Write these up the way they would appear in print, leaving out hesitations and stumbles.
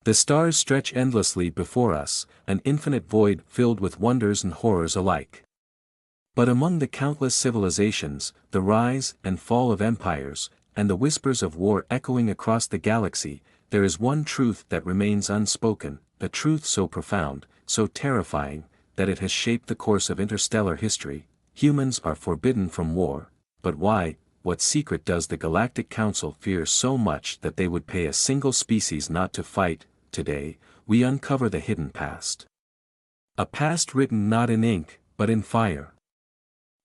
The stars stretch endlessly before us, an infinite void filled with wonders and horrors alike. But among the countless civilizations, the rise and fall of empires, and the whispers of war echoing across the galaxy, there is one truth that remains unspoken, a truth so profound, so terrifying, that it has shaped the course of interstellar history. Humans are forbidden from war. But why? What secret does the Galactic Council fear so much that they would pay a single species not to fight? Today, we uncover the hidden past. A past written not in ink, but in fire.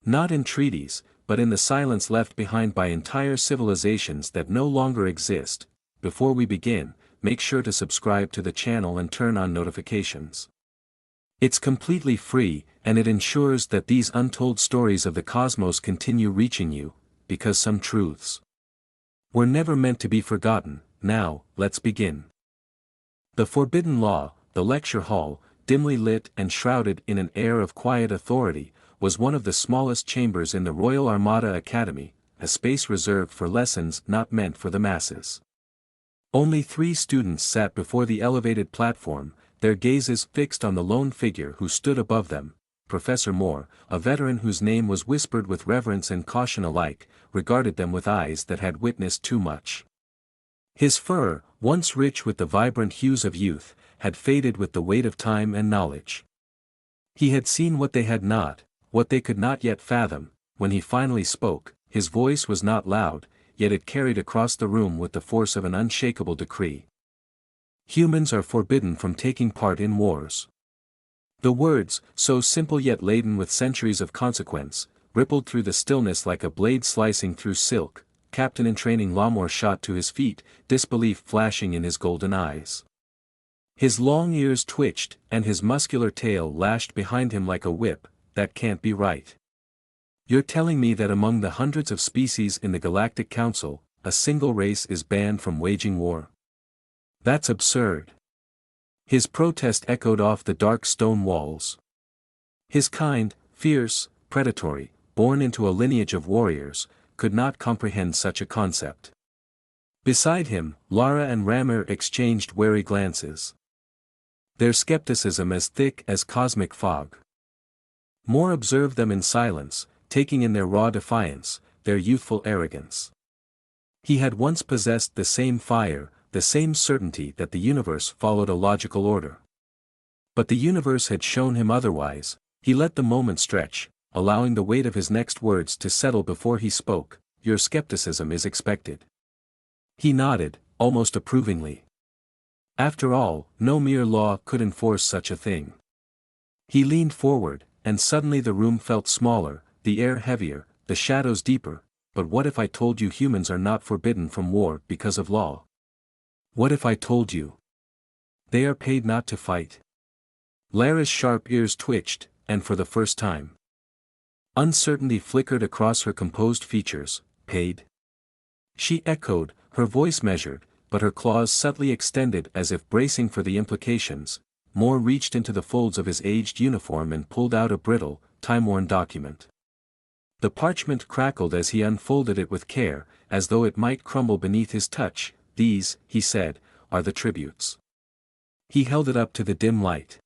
Not in treaties, but in the silence left behind by entire civilizations that no longer exist. Before we begin, make sure to subscribe to the channel and turn on notifications. It's completely free, and it ensures that these untold stories of the cosmos continue reaching you, because some truths were never meant to be forgotten. Now, let's begin. The Forbidden Law, the lecture hall, dimly lit and shrouded in an air of quiet authority, was one of the smallest chambers in the Royal Armada Academy, a space reserved for lessons not meant for the masses. Only 3 students sat before the elevated platform, their gazes fixed on the lone figure who stood above them. Professor Moore, a veteran whose name was whispered with reverence and caution alike, regarded them with eyes that had witnessed too much. His fur, once rich with the vibrant hues of youth, had faded with the weight of time and knowledge. He had seen what they had not, what they could not yet fathom. When he finally spoke, his voice was not loud, yet it carried across the room with the force of an unshakable decree. Humans are forbidden from taking part in wars. The words, so simple yet laden with centuries of consequence, rippled through the stillness like a blade slicing through silk. Captain-in-training Lamore shot to his feet, disbelief flashing in his golden eyes. His long ears twitched, and his muscular tail lashed behind him like a whip. That can't be right. You're telling me that among the hundreds of species in the Galactic Council, a single race is banned from waging war? That's absurd. His protest echoed off the dark stone walls. His kind, fierce, predatory, born into a lineage of warriors, could not comprehend such a concept. Beside him, Lara and Ramir exchanged wary glances. Their skepticism as thick as cosmic fog. Moore observed them in silence, taking in their raw defiance, their youthful arrogance. He had once possessed the same fire, the same certainty that the universe followed a logical order. But the universe had shown him otherwise. He let the moment stretch, allowing the weight of his next words to settle before he spoke. Your skepticism is expected. He nodded, almost approvingly. After all, no mere law could enforce such a thing. He leaned forward, and suddenly the room felt smaller, the air heavier, the shadows deeper. But what if I told you humans are not forbidden from war because of law? What if I told you they are paid not to fight? Lara's sharp ears twitched, and for the first time, uncertainty flickered across her composed features. Paid? She echoed, her voice measured, but her claws subtly extended as if bracing for the implications. Moore reached into the folds of his aged uniform and pulled out a brittle, time-worn document. The parchment crackled as he unfolded it with care, as though it might crumble beneath his touch. These, he said, are the tributes. He held it up to the dim light.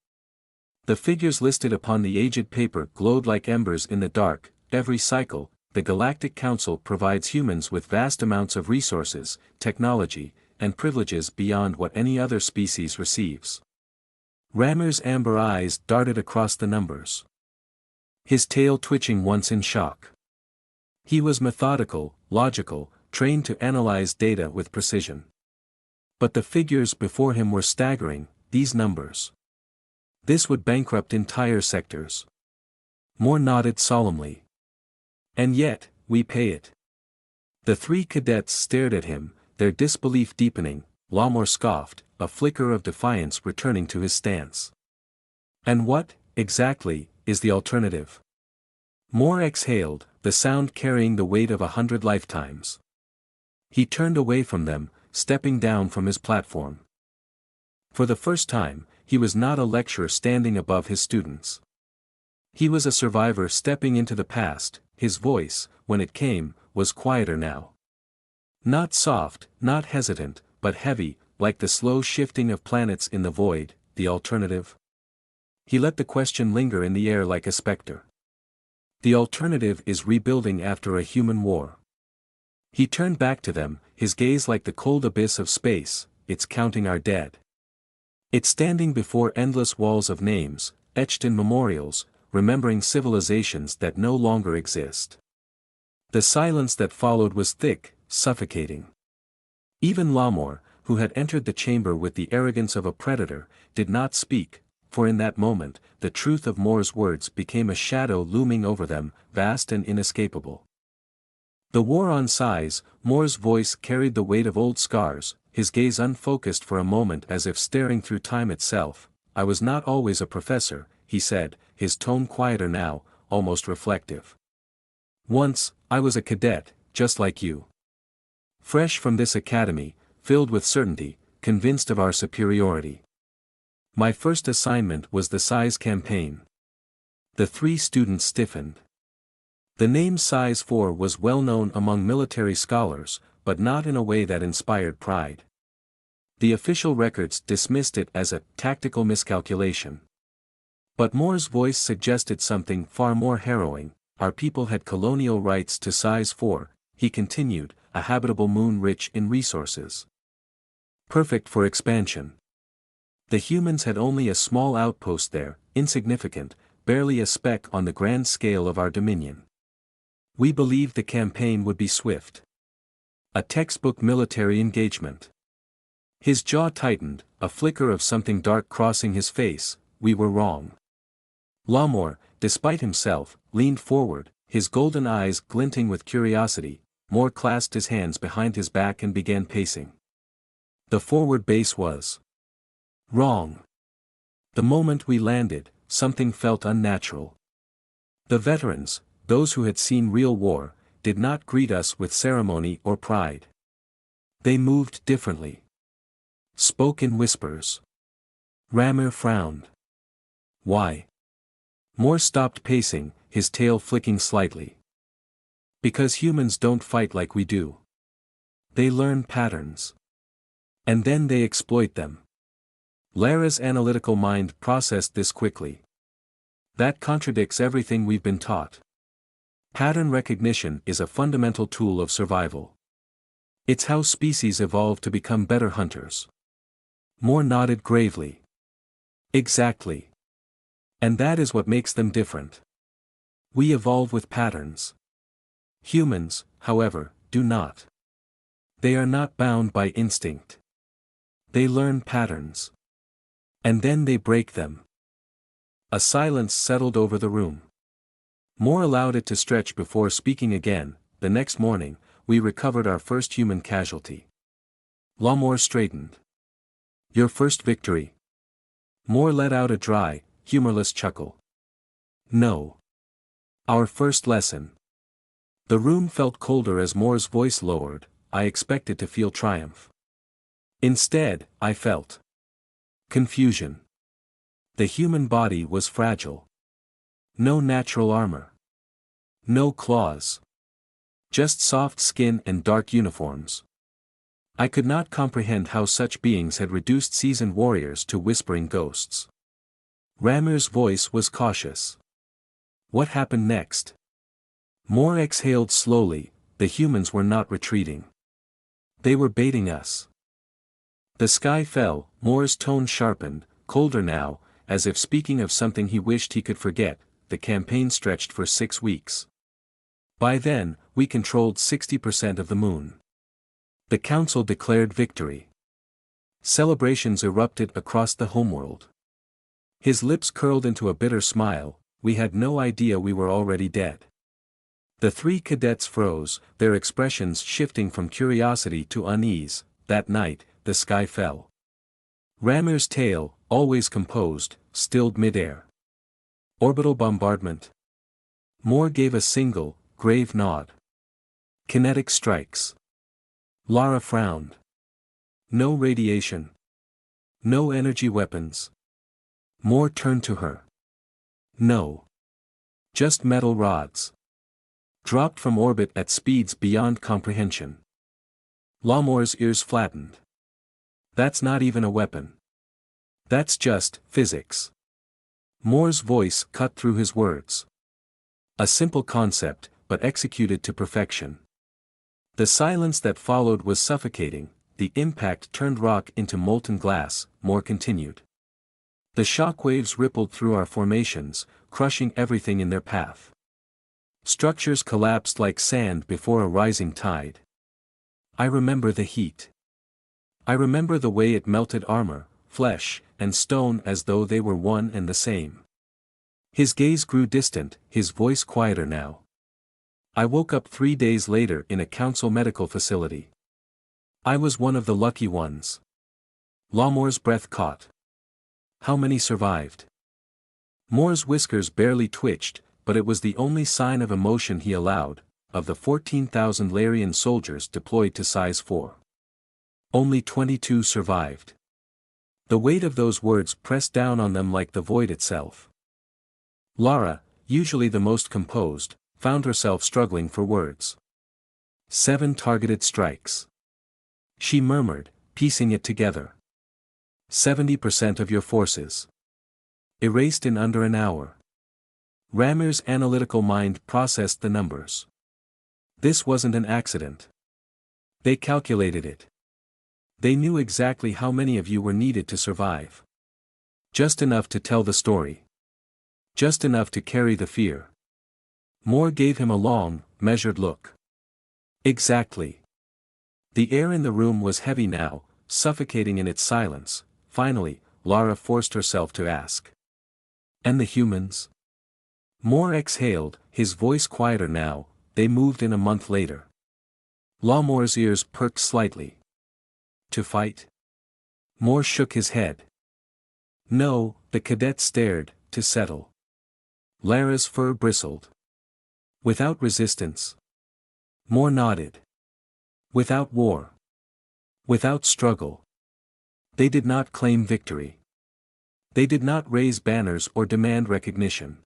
The figures listed upon the aged paper glowed like embers in the dark. Every cycle, the Galactic Council provides humans with vast amounts of resources, technology, and privileges beyond what any other species receives. Ramir's amber eyes darted across the numbers, his tail twitching once in shock. He was methodical, logical, trained to analyze data with precision. But the figures before him were staggering, these numbers. This would bankrupt entire sectors. Moore nodded solemnly. And yet, we pay it. The 3 cadets stared at him, their disbelief deepening. Lamore scoffed, a flicker of defiance returning to his stance. And what, exactly, is the alternative? Moore exhaled, the sound carrying the weight of 100 lifetimes. He turned away from them, stepping down from his platform. For the first time, he was not a lecturer standing above his students. He was a survivor stepping into the past. His voice, when it came, was quieter now. Not soft, not hesitant, but heavy, like the slow shifting of planets in the void, the alternative? He let the question linger in the air like a specter. The alternative is rebuilding after a human war. He turned back to them, his gaze like the cold abyss of space. It's counting our dead. It's standing before endless walls of names, etched in memorials, remembering civilizations that no longer exist. The silence that followed was thick, suffocating. Even Lamor, who had entered the chamber with the arrogance of a predator, did not speak, for in that moment, the truth of Moore's words became a shadow looming over them, vast and inescapable. The war on Sxis, Moore's voice carried the weight of old scars, his gaze unfocused for a moment as if staring through time itself. I was not always a professor, he said, his tone quieter now, almost reflective. Once, I was a cadet, just like you. Fresh from this academy, filled with certainty, convinced of our superiority. My first assignment was the Sxis campaign. The three students stiffened. The name Sxis was well known among military scholars, but not in a way that inspired pride. The official records dismissed it as a tactical miscalculation. But Moore's voice suggested something far more harrowing. Our people had colonial rights to Sxis, he continued, a habitable moon rich in resources. Perfect for expansion. The humans had only a small outpost there, insignificant, barely a speck on the grand scale of our dominion. We believed the campaign would be swift. A textbook military engagement. His jaw tightened, a flicker of something dark crossing his face. We were wrong. Lamor, despite himself, leaned forward, his golden eyes glinting with curiosity. Moore clasped his hands behind his back and began pacing. The forward base was wrong. The moment we landed, something felt unnatural. The veterans, those who had seen real war, did not greet us with ceremony or pride. They moved differently. Spoke in whispers. Ramir frowned. Why? Moore stopped pacing, his tail flicking slightly. Because humans don't fight like we do. They learn patterns. And then they exploit them. Lara's analytical mind processed this quickly. That contradicts everything we've been taught. Pattern recognition is a fundamental tool of survival. It's how species evolve to become better hunters. Moore nodded gravely. Exactly. And that is what makes them different. We evolve with patterns. Humans, however, do not. They are not bound by instinct. They learn patterns. And then they break them. A silence settled over the room. Moore allowed it to stretch before speaking again. The next morning, we recovered our first human casualty. Lamor straightened. Your first victory? Moore let out a dry, humorless chuckle. No. Our first lesson. The room felt colder as Moore's voice lowered. I expected to feel triumph. Instead, I felt confusion. The human body was fragile. No natural armor. No claws. Just soft skin and dark uniforms. I could not comprehend how such beings had reduced seasoned warriors to whispering ghosts. Ramir's voice was cautious. What happened next? Moore exhaled slowly. The humans were not retreating. They were baiting us. The sky fell. Moore's tone sharpened, colder now, as if speaking of something he wished he could forget. The campaign stretched for 6 weeks. By then, we controlled 60% of the moon. The council declared victory. Celebrations erupted across the homeworld. His lips curled into a bitter smile. We had no idea we were already dead. The 3 cadets froze, their expressions shifting from curiosity to unease. That night, the sky fell. Ramir's tail, always composed, stilled midair. Orbital bombardment. Moore gave a single, grave nod. Kinetic strikes. Lara frowned. No radiation. No energy weapons. Moore turned to her. No. Just metal rods. Dropped from orbit at speeds beyond comprehension. Lamor's ears flattened. That's not even a weapon. That's just physics. Moore's voice cut through his words. A simple concept, but executed to perfection. The silence that followed was suffocating. The impact turned rock into molten glass. Moore continued. The shockwaves rippled through our formations, crushing everything in their path. Structures collapsed like sand before a rising tide. I remember the heat. I remember the way it melted armor, flesh, and stone as though they were one and the same. His gaze grew distant, his voice quieter now. I woke up 3 days later in a council medical facility. I was one of the lucky ones. Lawmore's breath caught. How many survived? Moore's whiskers barely twitched, but it was the only sign of emotion he allowed. Of the 14,000 Larian soldiers deployed to Sxis 4. Only 22 survived. The weight of those words pressed down on them like the void itself. Lara, usually the most composed, found herself struggling for words. 7 targeted strikes. She murmured, piecing it together. 70% of your forces. Erased in under an hour. Ramir's analytical mind processed the numbers. This wasn't an accident. They calculated it. They knew exactly how many of you were needed to survive. Just enough to tell the story. Just enough to carry the fear. Moore gave him a long, measured look. Exactly. The air in the room was heavy now, suffocating in its silence. Finally, Lara forced herself to ask. And the humans? Moore exhaled, his voice quieter now. They moved in a month later. Lawmore's ears perked slightly. To fight? Moore shook his head. No, the cadet stared, to settle. Lara's fur bristled. Without resistance. Moore nodded. Without war. Without struggle. They did not claim victory. They did not raise banners or demand recognition.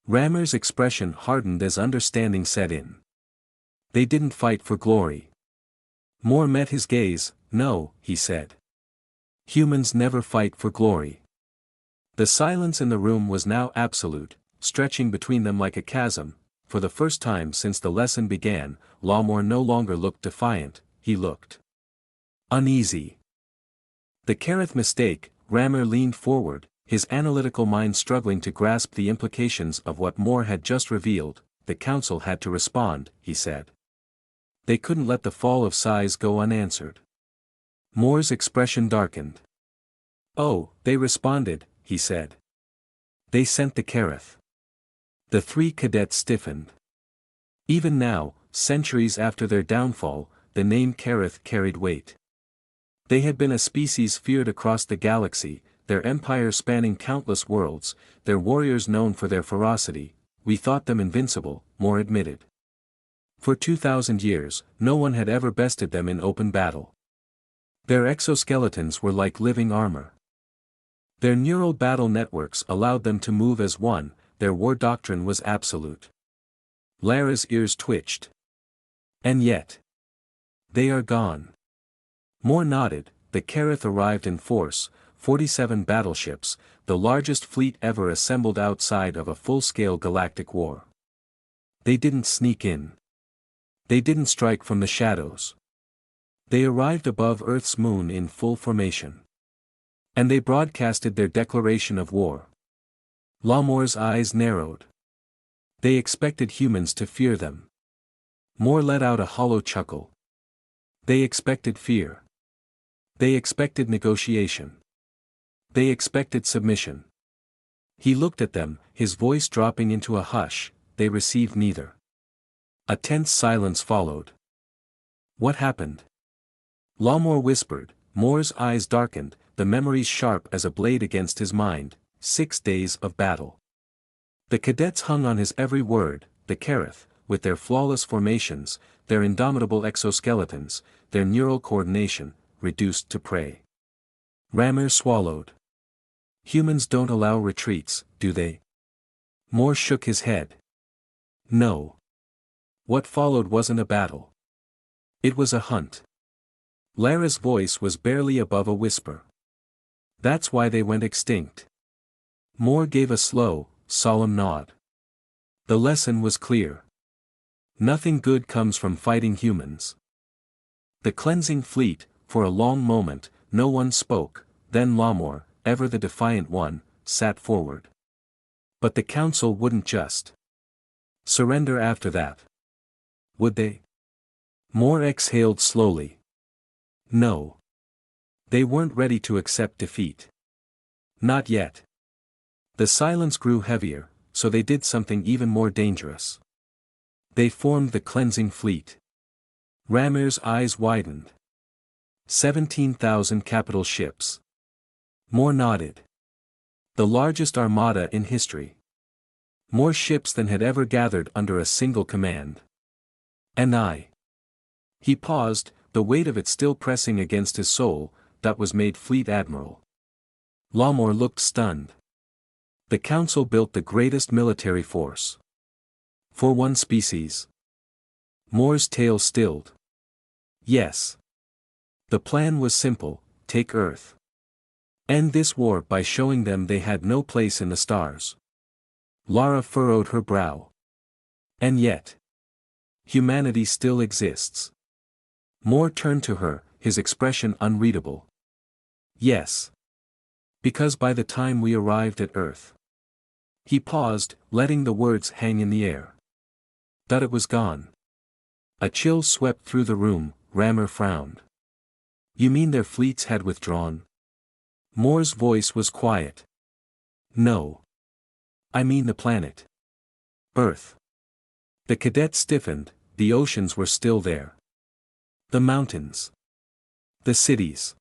Ramir's expression hardened as understanding set in. They didn't fight for glory. Moore met his gaze. No, he said. Humans never fight for glory. The silence in the room was now absolute, stretching between them like a chasm. For the first time since the lesson began, Lawmore no longer looked defiant, he looked uneasy. The Kareth mistake. Ramir leaned forward, his analytical mind struggling to grasp the implications of what Moore had just revealed. The council had to respond, he said. They couldn't let the fall of Sxis go unanswered. Moore's expression darkened. Oh, they responded, he said. They sent the Kareth. The 3 cadets stiffened. Even now, centuries after their downfall, the name Kareth carried weight. They had been a species feared across the galaxy, their empire spanning countless worlds, their warriors known for their ferocity. We thought them invincible, Moore admitted. For 2,000 years, no one had ever bested them in open battle. Their exoskeletons were like living armor. Their neural battle networks allowed them to move as one. Their war doctrine was absolute. Lara's ears twitched. And yet. They are gone. Moore nodded. The Kareth arrived in force, 47 battleships, the largest fleet ever assembled outside of a full-scale galactic war. They didn't sneak in. They didn't strike from the shadows. They arrived above Earth's moon in full formation. And they broadcasted their declaration of war. Lawmore's eyes narrowed. They expected humans to fear them. Moore let out a hollow chuckle. They expected fear. They expected negotiation. They expected submission. He looked at them, his voice dropping into a hush. They received neither. A tense silence followed. What happened? Lawmore whispered. Moore's eyes darkened, the memories sharp as a blade against his mind. 6 days of battle. The cadets hung on his every word. The Kareth, with their flawless formations, their indomitable exoskeletons, their neural coordination, reduced to prey. Ramir swallowed. Humans don't allow retreats, do they? Moore shook his head. No. What followed wasn't a battle. It was a hunt. Lara's voice was barely above a whisper. That's why they went extinct. Moore gave a slow, solemn nod. The lesson was clear. Nothing good comes from fighting humans. The cleansing fleet, for a long moment, no one spoke, then Lamore, ever the defiant one, sat forward. But the council wouldn't just surrender after that. Would they? Moore exhaled slowly. No. They weren't ready to accept defeat. Not yet. The silence grew heavier, so they did something even more dangerous. They formed the cleansing fleet. Ramir's eyes widened. 17,000 capital ships. Moore nodded. The largest armada in history. More ships than had ever gathered under a single command. And I. He paused, the weight of it still pressing against his soul, that was made fleet admiral. Lamore looked stunned. The council built the greatest military force. For one species. Moore's tail stilled. Yes. The plan was simple, take Earth. End this war by showing them they had no place in the stars. Lara furrowed her brow. And yet. Humanity still exists. Moore turned to her, his expression unreadable. Yes. Because by the time we arrived at Earth. He paused, letting the words hang in the air. That it was gone. A chill swept through the room, Ramir frowned. You mean their fleets had withdrawn? Moore's voice was quiet. No. I mean the planet. Earth. The cadet stiffened, the oceans were still there. The mountains. The cities.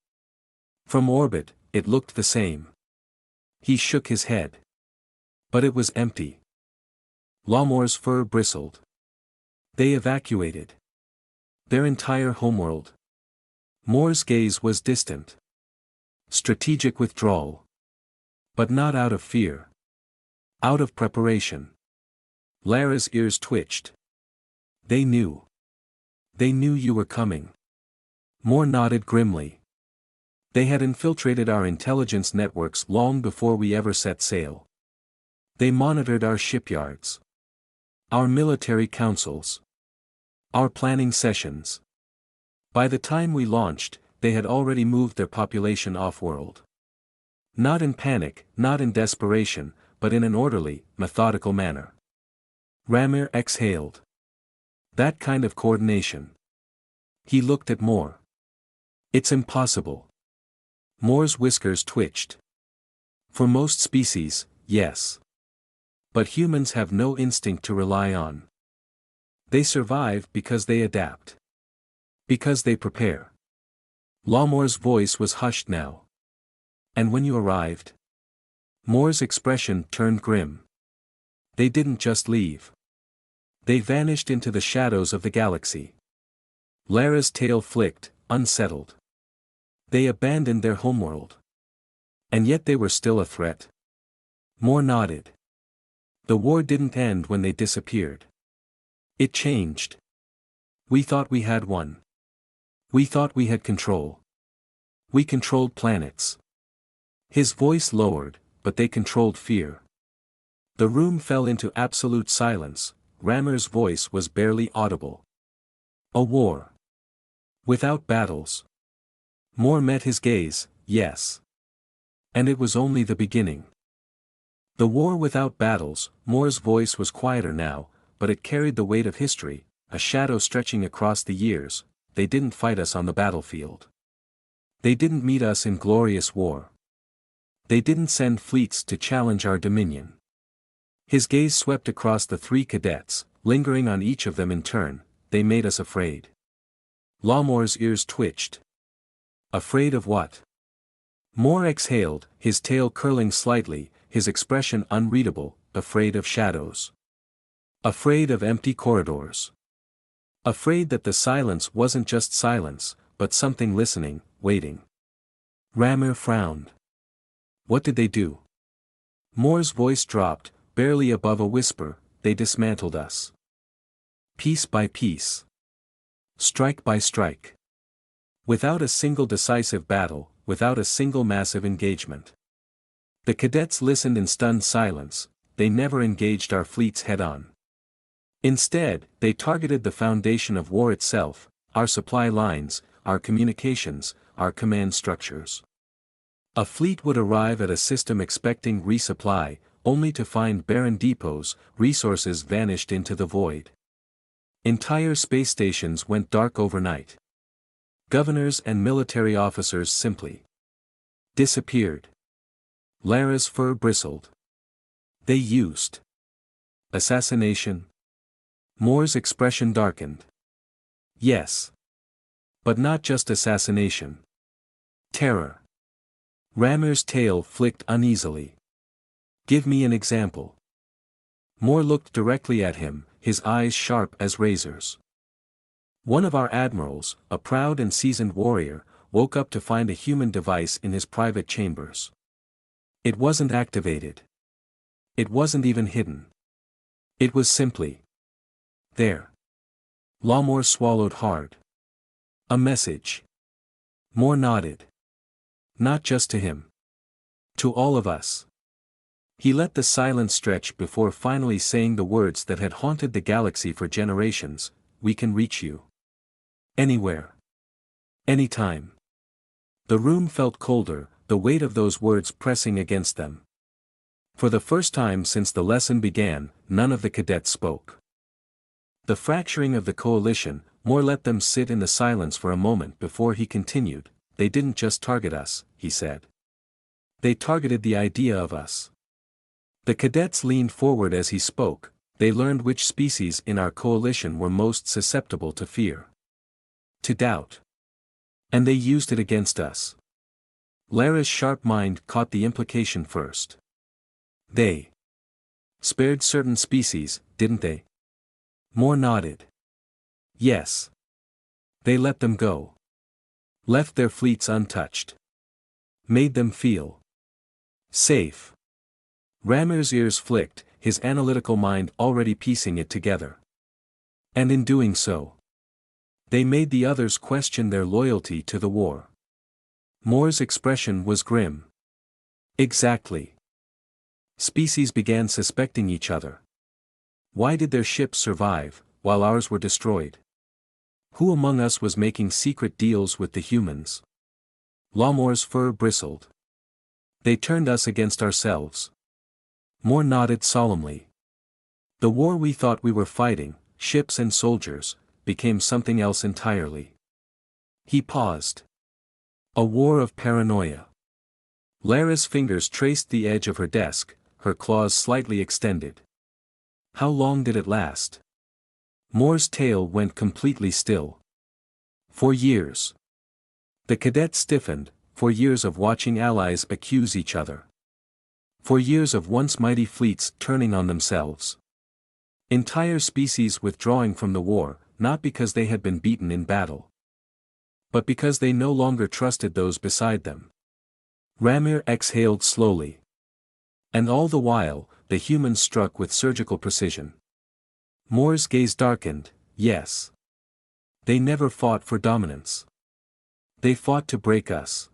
From orbit, it looked the same. He shook his head. But it was empty. Lamore's fur bristled. They evacuated. Their entire homeworld. Moore's gaze was distant. Strategic withdrawal. But not out of fear. Out of preparation. Lara's ears twitched. They knew. They knew you were coming. Moore nodded grimly. They had infiltrated our intelligence networks long before we ever set sail. They monitored our shipyards. Our military councils. Our planning sessions. By the time we launched, they had already moved their population off-world. Not in panic, not in desperation, but in an orderly, methodical manner. Ramir exhaled. That kind of coordination. He looked at Moore. It's impossible. Moore's whiskers twitched. For most species, yes. But humans have no instinct to rely on. They survive because they adapt. Because they prepare. Lamore's voice was hushed now. And when you arrived? Moore's expression turned grim. They didn't just leave. They vanished into the shadows of the galaxy. Lara's tail flicked, unsettled. They abandoned their homeworld. And yet they were still a threat. Moore nodded. The war didn't end when they disappeared. It changed. We thought we had won. We thought we had control. We controlled planets. His voice lowered, but they controlled fear. The room fell into absolute silence. Ramir's voice was barely audible. A war. Without battles. Moore met his gaze, yes. And it was only the beginning. The war without battles. Moore's voice was quieter now, but it carried the weight of history, a shadow stretching across the years. They didn't fight us on the battlefield. They didn't meet us in glorious war. They didn't send fleets to challenge our dominion. His gaze swept across the three cadets, lingering on each of them in turn. They made us afraid. Lamore's ears twitched. Afraid of what? Moore exhaled, his tail curling slightly, his expression unreadable, afraid of shadows. Afraid of empty corridors. Afraid that the silence wasn't just silence, but something listening, waiting. Ramir frowned. What did they do? Moore's voice dropped, barely above a whisper. They dismantled us. Piece by piece. Strike by strike. Without a single decisive battle, without a single massive engagement. The cadets listened in stunned silence. They never engaged our fleets head-on. Instead, they targeted the foundation of war itself, our supply lines, our communications, our command structures. A fleet would arrive at a system expecting resupply, only to find barren depots, resources vanished into the void. Entire space stations went dark overnight. Governors and military officers simply disappeared. Lara's fur bristled. They used assassination? Moore's expression darkened. Yes. But not just assassination. Terror. Ramir's tail flicked uneasily. Give me an example. Moore looked directly at him, his eyes sharp as razors. One of our admirals, a proud and seasoned warrior, woke up to find a human device in his private chambers. It wasn't activated. It wasn't even hidden. It was simply there. Lawmore swallowed hard. A message. Moore nodded. Not just to him. To all of us. He let the silence stretch before finally saying the words that had haunted the galaxy for generations: we can reach you. Anywhere. Anytime. The room felt colder, the weight of those words pressing against them. For the first time since the lesson began, none of the cadets spoke. The fracturing of the coalition, Moore let them sit in the silence for a moment before he continued. They didn't just target us, he said. They targeted the idea of us. The cadets leaned forward as he spoke. They learned which species in our coalition were most susceptible to fear. To doubt. And they used it against us. Lara's sharp mind caught the implication first. They spared certain species, didn't they? Moore nodded. Yes. They let them go. Left their fleets untouched. Made them feel safe. Ramir's ears flicked, his analytical mind already piecing it together. And in doing so, they made the others question their loyalty to the war. Moore's expression was grim. Exactly. Species began suspecting each other. Why did their ships survive, while ours were destroyed? Who among us was making secret deals with the humans? Lawmore's fur bristled. They turned us against ourselves. Moore nodded solemnly. The war we thought we were fighting, ships and soldiers, became something else entirely. He paused. A war of paranoia. Lara's fingers traced the edge of her desk, her claws slightly extended. How long did it last? Moore's tail went completely still. For years. The cadet stiffened, for years of watching allies accuse each other. For years of once mighty fleets turning on themselves. Entire species withdrawing from the war, not because they had been beaten in battle, but because they no longer trusted those beside them. Ramir exhaled slowly. And all the while, the humans struck with surgical precision. Moore's gaze darkened. Yes. They never fought for dominance. They fought to break us.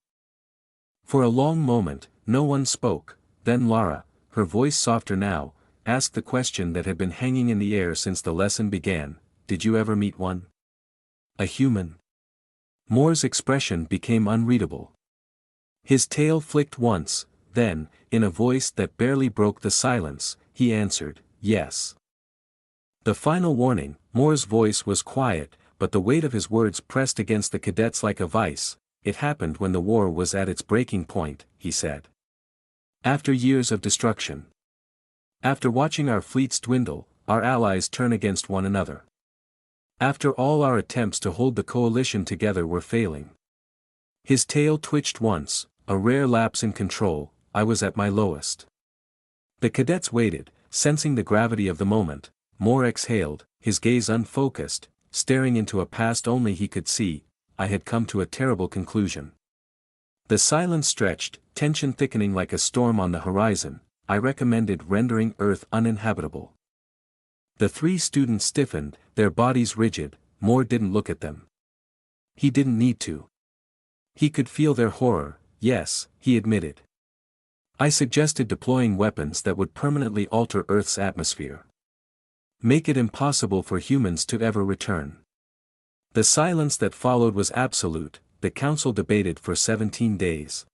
For a long moment, no one spoke. Then Lara, her voice softer now, asked the question that had been hanging in the air since the lesson began: did you ever meet one? A human? Moore's expression became unreadable. His tail flicked once, then, in a voice that barely broke the silence, he answered, yes. The final warning. Moore's voice was quiet, but the weight of his words pressed against the cadets like a vice. It happened when the war was at its breaking point, he said. After years of destruction. After watching our fleets dwindle, our allies turn against one another. After all our attempts to hold the coalition together were failing. His tail twitched once, a rare lapse in control. I was at my lowest. The cadets waited, sensing the gravity of the moment. Moore exhaled, his gaze unfocused, staring into a past only he could see. I had come to a terrible conclusion. The silence stretched, tension thickening like a storm on the horizon. I recommended rendering Earth uninhabitable. The three students stiffened, their bodies rigid. Moore didn't look at them. He didn't need to. He could feel their horror, yes, he admitted. I suggested deploying weapons that would permanently alter Earth's atmosphere. Make it impossible for humans to ever return. The silence that followed was absolute. The council debated for 17 days.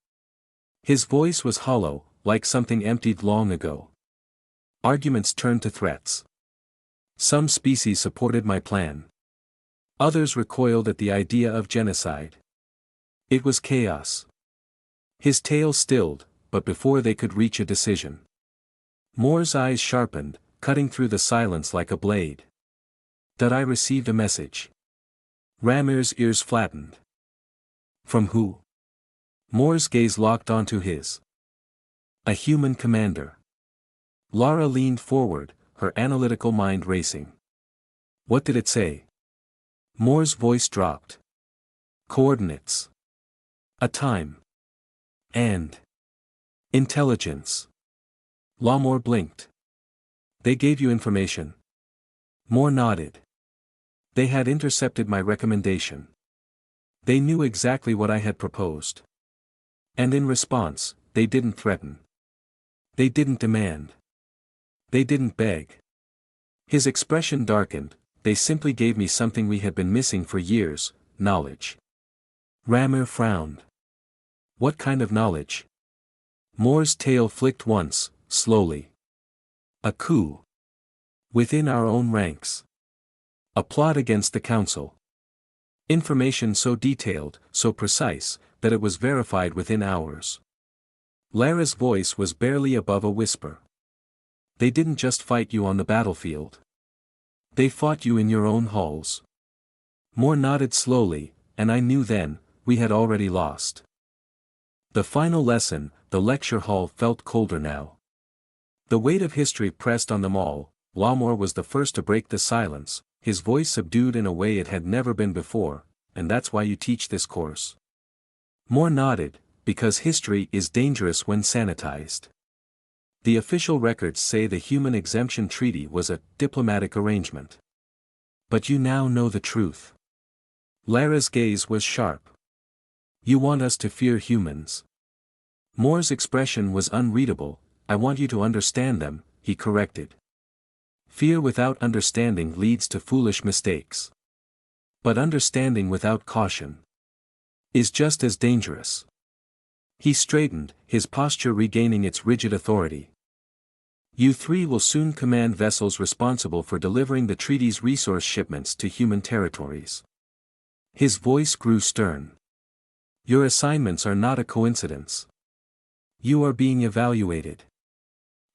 His voice was hollow, like something emptied long ago. Arguments turned to threats. Some species supported my plan. Others recoiled at the idea of genocide. It was chaos. His tale stilled, but before they could reach a decision. Moore's eyes sharpened, cutting through the silence like a blade. That I received a message. Ramir's ears flattened. From who? Moore's gaze locked onto his. A human commander. Lara leaned forward, her analytical mind racing. What did it say? Moore's voice dropped. Coordinates. A time. And. Intelligence. Lamore blinked. They gave you information. Moore nodded. They had intercepted my recommendation. They knew exactly what I had proposed. And in response, they didn't threaten. They didn't demand. They didn't beg. His expression darkened. They simply gave me something we had been missing for years, knowledge. Ramir frowned. What kind of knowledge? Moore's tail flicked once, slowly. A coup. Within our own ranks. A plot against the council. Information so detailed, so precise, that it was verified within hours. Lara's voice was barely above a whisper. They didn't just fight you on the battlefield. They fought you in your own halls. Moore nodded slowly, and I knew then, we had already lost. The final lesson, the lecture hall felt colder now. The weight of history pressed on them all. Lamore was the first to break the silence, his voice subdued in a way it had never been before. And that's why you teach this course. Moore nodded, because history is dangerous when sanitized. The official records say the Human Exemption Treaty was a diplomatic arrangement. But you now know the truth. Lara's gaze was sharp. You want us to fear humans. Moore's expression was unreadable. I want you to understand them, he corrected. Fear without understanding leads to foolish mistakes. But understanding without caution is just as dangerous. He straightened, his posture regaining its rigid authority. You three will soon command vessels responsible for delivering the treaty's resource shipments to human territories. His voice grew stern. Your assignments are not a coincidence. You are being evaluated.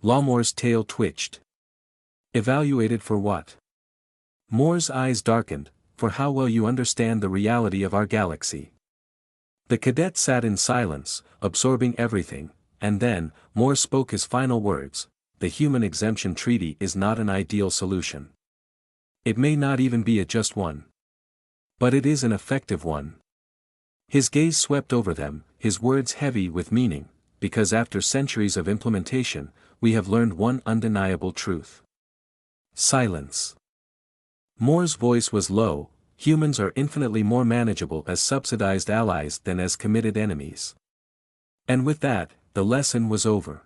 Lamore's tail twitched. Evaluated for what? Moore's eyes darkened. For how well you understand the reality of our galaxy. The cadet sat in silence, absorbing everything, and then, Moore spoke his final words. The Human Exemption Treaty is not an ideal solution. It may not even be a just one. But it is an effective one. His gaze swept over them, his words heavy with meaning, because after centuries of implementation, we have learned one undeniable truth. Silence. Moore's voice was low. Humans are infinitely more manageable as subsidized allies than as committed enemies. And with that, the lesson was over.